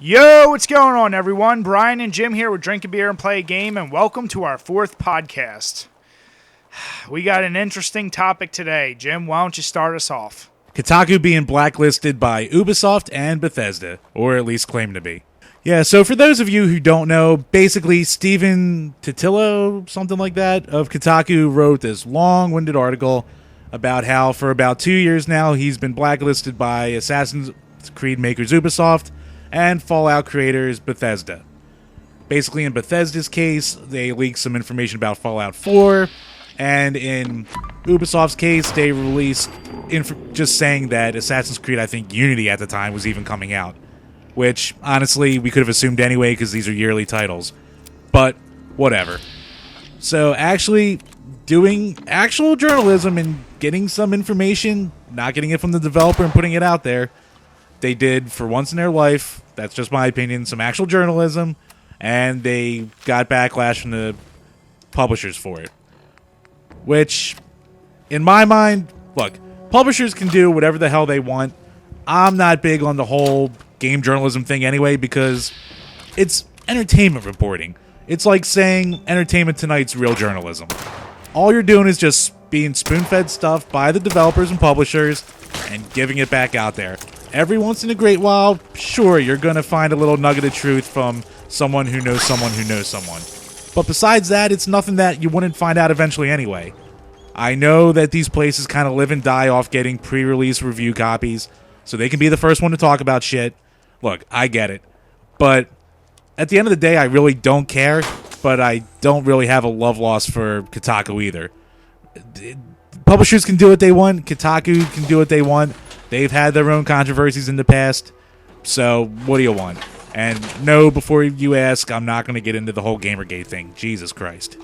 Yo, what's going on, everyone? Brian and Jim here with Drink a Beer and Play a Game, and welcome to our fourth podcast. We got an interesting topic today. Jim, why don't you start us off? Kotaku being blacklisted by Ubisoft and Bethesda, or at least claim to be. Yeah, so for those of you who don't know, basically Steven Titillo, something like that, of Kotaku wrote this long-winded article about how for about 2 years now he's been blacklisted by Assassin's Creed makers Ubisoft and Fallout creators Bethesda. Basically, in Bethesda's case, they leaked some information about Fallout 4, and in Ubisoft's case, they released just saying that Assassin's Creed, I think Unity at the time, was even coming out. Which, honestly, we could have assumed anyway because these are yearly titles. But, whatever. So, actually, doing actual journalism and getting some information, not getting it from the developer and putting it out there, they did, for once in their life, that's just my opinion, some actual journalism, and they got backlash from the publishers for it. Which, in my mind, look, publishers can do whatever the hell they want. I'm not big on the whole game journalism thing anyway because it's entertainment reporting. It's like saying Entertainment Tonight's real journalism. All you're doing is just being spoon-fed stuff by the developers and publishers and giving it back out there. Every once in a great while, sure, you're going to find a little nugget of truth from someone who knows someone who knows someone. But besides that, it's nothing that you wouldn't find out eventually anyway. I know that these places kind of live and die off getting pre-release review copies, so they can be the first one to talk about shit. Look, I get it. But at the end of the day, I really don't care, but I don't really have a love loss for Kotaku either. Publishers can do what they want. Kotaku can do what they want. They've had their own controversies in the past, so what do you want? And no, before you ask, I'm not going to get into the whole Gamergate thing. Jesus Christ.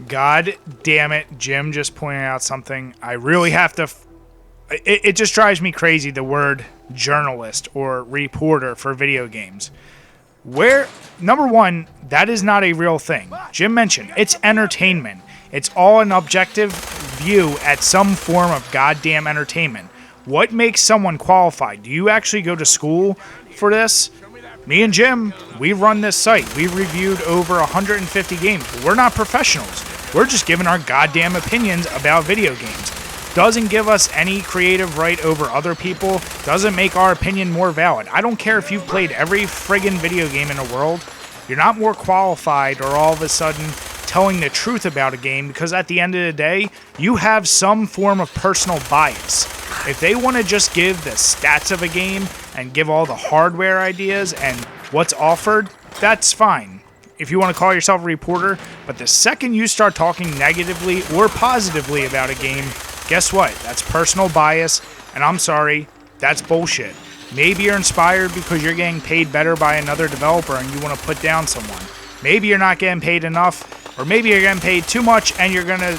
God damn it, Jim just pointed out something. I really have to... It just drives me crazy, the word journalist or reporter for video games. Number one, that is not a real thing. Jim mentioned, it's entertainment. It's all an objective view at some form of goddamn entertainment. What makes someone qualified? Do you actually go to school for this? Me and Jim, we run this site. We reviewed over 150 games. We're not professionals. We're just giving our goddamn opinions about video games. Doesn't give us any creative right over other people. Doesn't make our opinion more valid. I don't care if you've played every friggin' video game in the world. You're not more qualified or all of a sudden telling the truth about a game because at the end of the day, you have some form of personal bias. If they want to just give the stats of a game and give all the hardware ideas and what's offered, that's fine. If you want to call yourself a reporter, but the second you start talking negatively or positively about a game, guess what? That's personal bias, and I'm sorry, that's bullshit. Maybe you're inspired because you're getting paid better by another developer and you want to put down someone. Maybe you're not getting paid enough, or maybe you're getting paid too much and you're going to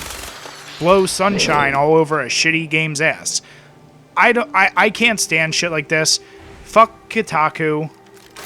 blow sunshine all over a shitty game's ass. I can't stand shit like this. Fuck Kotaku.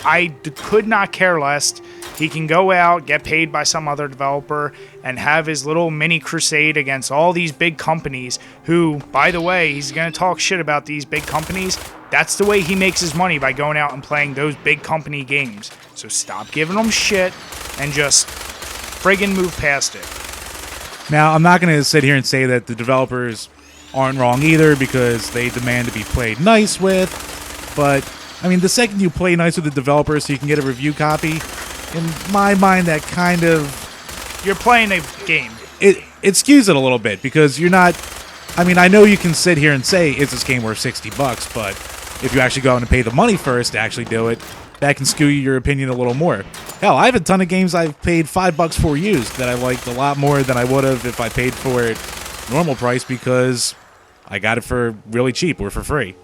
I could not care less. He can go out, get paid by some other developer, and have his little mini crusade against all these big companies who, by the way, he's going to talk shit about these big companies. That's the way he makes his money, by going out and playing those big company games. So stop giving them shit and just friggin' move past it. Now, I'm not going to sit here and say that the developers aren't wrong either because they demand to be played nice with, but, I mean, the second you play nice with the developer so you can get a review copy, in my mind, that kind of... You're playing a game. It skews it a little bit because you're not... I mean, I know you can sit here and say, is this game worth $60, but if you actually go out and pay the money first to actually do it, that can skew your opinion a little more. Hell, I have a ton of games I've paid $5 for used that I liked a lot more than I would have if I paid for it normal price because I got it for really cheap or for free.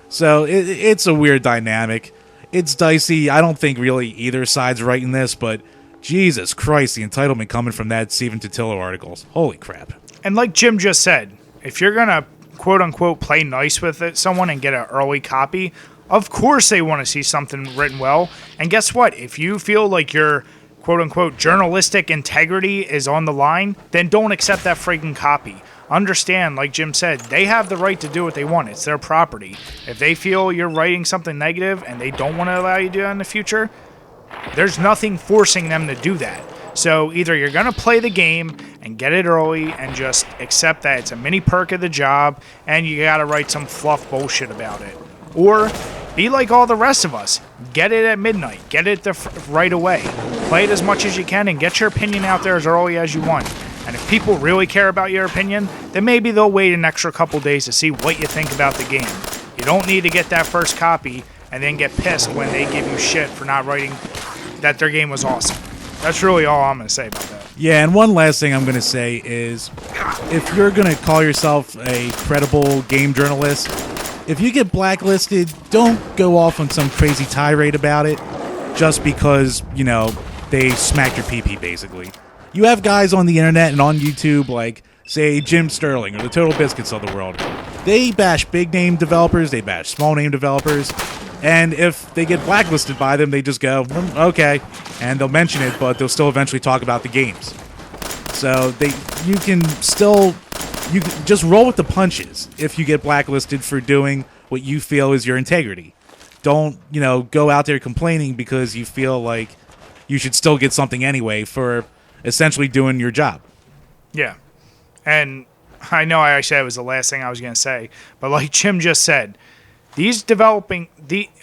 So it's a weird dynamic. It's dicey. I don't think really either side's right in this, but Jesus Christ, the entitlement coming from that Steven Titillo articles. Holy crap. And like Jim just said, if you're going to quote-unquote play nice with someone and get an early copy, of course they want to see something written well. And guess what? If you feel like your quote-unquote journalistic integrity is on the line, then don't accept that freaking copy. understand, like Jim said, they have the right to do what they want. It's their property. If they feel you're writing something negative and they don't want to allow you to do that in the future, there's nothing forcing them to do that. So either you're going to play the game and get it early and just accept that it's a mini perk of the job and you got to write some fluff bullshit about it. Or be like all the rest of us. Get it at midnight. Get it right away. Play it as much as you can and get your opinion out there as early as you want. And if people really care about your opinion, then maybe they'll wait an extra couple days to see what you think about the game. You don't need to get that first copy and then get pissed when they give you shit for not writing that their game was awesome. That's really all I'm going to say about that. Yeah, and one last thing I'm going to say is, if you're going to call yourself a credible game journalist, if you get blacklisted, don't go off on some crazy tirade about it just because, you know, they smacked your pee-pee, basically. You have guys on the internet and on YouTube like, say, Jim Sterling or the Total Biscuits of the world. They bash big-name developers, they bash small-name developers, and if they get blacklisted by them, they just go, okay, and they'll mention it, but they'll still eventually talk about the games. So you can just roll with the punches if you get blacklisted for doing what you feel is your integrity. Don't, go out there complaining because you feel like you should still get something anyway for essentially doing your job. Yeah. And I know I said it was the last thing I was going to say, but like Jim just said, I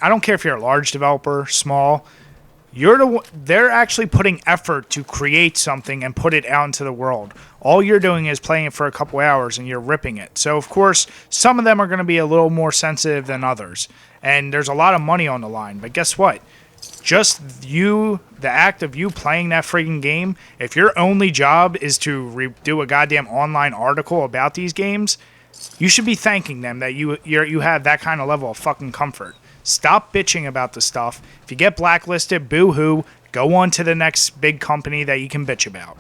don't care if you're a large developer, small, they're actually putting effort to create something and put it out into the world. All you're doing is playing it for a couple hours and you're ripping it. So, of course, some of them are going to be a little more sensitive than others. And there's a lot of money on the line. But guess what? Just the act of you playing that freaking game, if your only job is to do a goddamn online article about these games, you should be thanking them that you have that kind of level of fucking comfort. Stop bitching about the stuff. If you get blacklisted, boo-hoo, go on to the next big company that you can bitch about.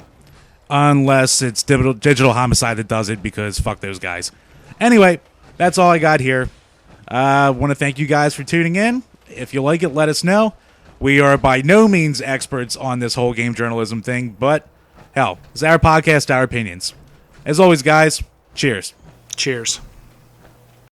Unless it's Digital Homicide that does it, because fuck those guys. Anyway, that's all I got here. I want to thank you guys for tuning in. If you like it, let us know. We are by no means experts on this whole game journalism thing, but hell, it's our podcast, our opinions. As always, guys, cheers. Cheers.